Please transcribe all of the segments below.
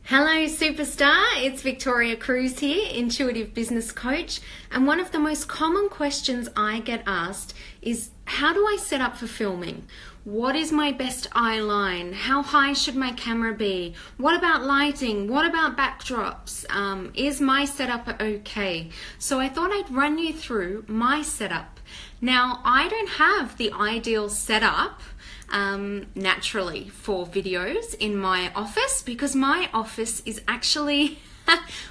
Hello superstar, it's Victoria Cruz here, Intuitive Business Coach, and one of the most common questions I get asked is how do I set up for filming? What is my best eye line? How high should my camera be? What about lighting? What about backdrops? Is my setup okay? So I thought I'd run you through my setup. Now, I don't have the ideal setup naturally for videos in my office because my office is actually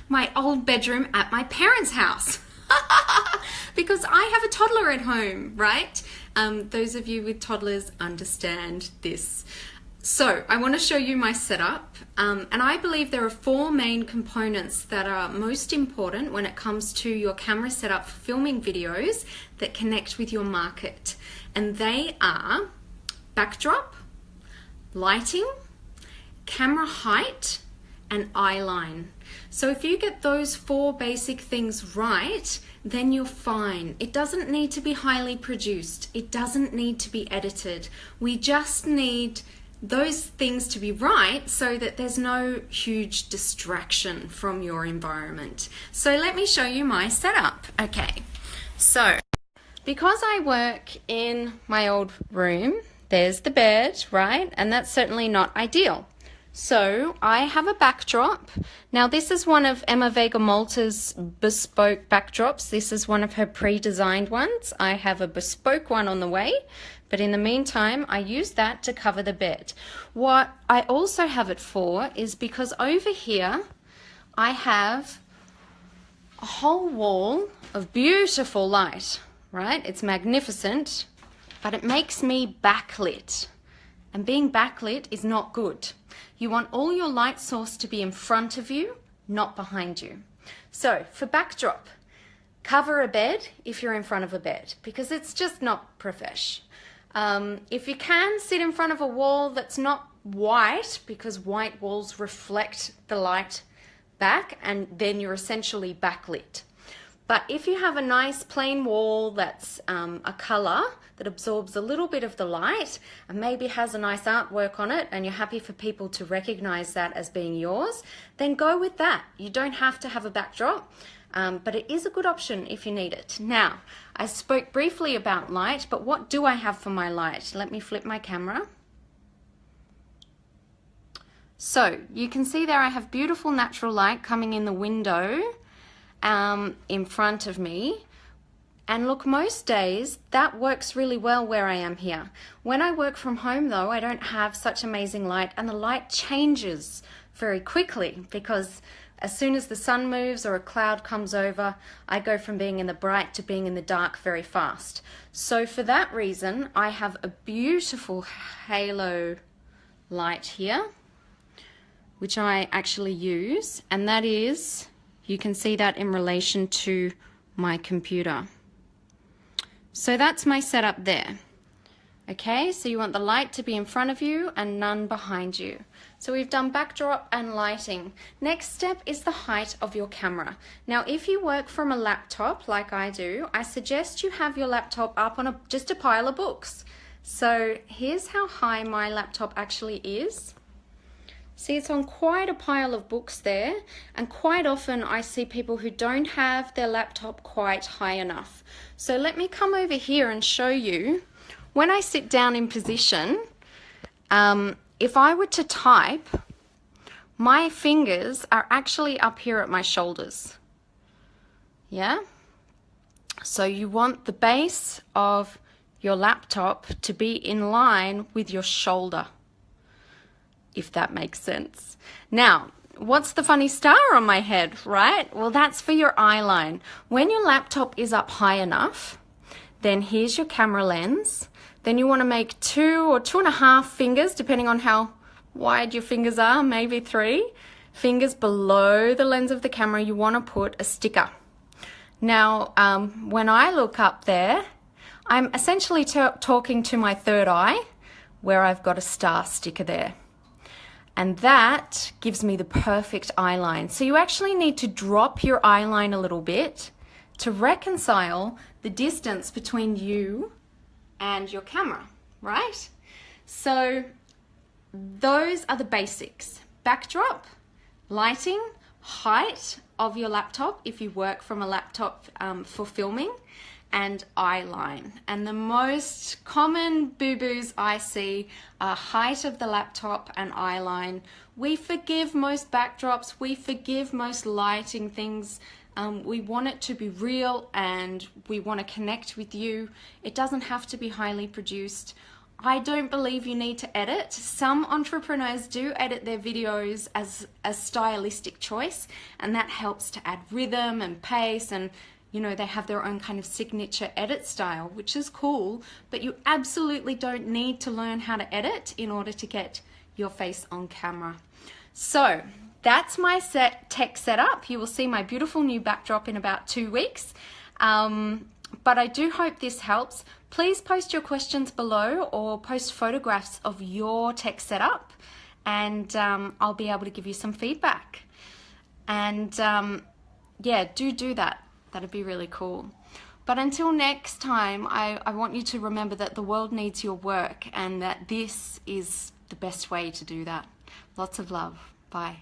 my old bedroom at my parents' house because I have a toddler at home, right? Those of you with toddlers understand this. So I want to show you my setup, and I believe there are four main components that are most important when it comes to your camera setup for filming videos that connect with your market, and they are backdrop, lighting, camera height, and eye line. So if you get those four basic things right, then you're fine. It doesn't need to be highly produced. It doesn't need to be edited. We just need those things to be right so that there's no huge distraction from your environment. So let me show you my setup. Okay, so because I work in my old room, there's the bed, right? And that's certainly not ideal. So I have a backdrop. Now this is one of Emma Vega Malta's bespoke backdrops. This is one of her pre-designed ones. I have a bespoke one on the way, but in the meantime, I use that to cover the bed. What I also have it for is because over here, I have a whole wall of beautiful light, right? It's magnificent, but it makes me backlit. And being backlit is not good. You want all your light source to be in front of you, not behind you. So for backdrop, cover a bed if you're in front of a bed, because it's just not profesh. If you can, sit in front of a wall that's not white, because white walls reflect the light back, and then you're essentially backlit. But if you have a nice plain wall that's a color that absorbs a little bit of the light and maybe has a nice artwork on it, and you're happy for people to recognize that as being yours, then go with that. You don't have to have a backdrop, but it is a good option if you need it. Now, I spoke briefly about light, but what do I have for my light? Let me flip my camera. So you can see there I have beautiful natural light coming in the window in front of me. And look, most days that works really well where I am here. When I work from home though, I don't have such amazing light, and the light changes very quickly because as soon as the sun moves or a cloud comes over, I go from being in the bright to being in the dark very fast. So for that reason, I have a beautiful halo light here, which I actually use, and that is, you can see that in relation to my computer. So that's my setup there. Okay, so you want the light to be in front of you and none behind you. So we've done backdrop and lighting. Next step is the height of your camera. Now, if you work from a laptop like I do, I suggest you have your laptop up on just a pile of books. So here's how high my laptop actually is. See, it's on quite a pile of books there, and quite often I see people who don't have their laptop quite high enough. So let me come over here and show you. When I sit down in position, if I were to type, my fingers are actually up here at my shoulders. Yeah? So you want the base of your laptop to be in line with your shoulder, if that makes sense. Now, what's the funny star on my head, right? Well, that's for your eye line. When your laptop is up high enough, then here's your camera lens. Then you want to make 2 or 2.5 fingers, depending on how wide your fingers are, maybe 3 fingers below the lens of the camera. You want to put a sticker. Now, when I look up there, I'm essentially talking to my third eye, where I've got a star sticker there. And that gives me the perfect eye line. So you actually need to drop your eye line a little bit to reconcile the distance between you and your camera, right? So those are the basics. Backdrop, lighting, height of your laptop if you work from a laptop for filming, and eye line. And the most common boo-boos I see are height of the laptop and eye line. We forgive most backdrops, we forgive most lighting things. We want it to be real and we want to connect with you. It doesn't have to be highly produced. I don't believe you need to edit. Some entrepreneurs do edit their videos as a stylistic choice, and that helps to add rhythm and pace, and you know, they have their own kind of signature edit style, which is cool, but you absolutely don't need to learn how to edit in order to get your face on camera. So that's my tech setup. You will see my beautiful new backdrop in about 2 weeks. But I do hope this helps. Please post your questions below or post photographs of your tech setup, and I'll be able to give you some feedback. And yeah, do that. That'd be really cool. But until next time, I want you to remember that the world needs your work and that this is the best way to do that. Lots of love. Bye.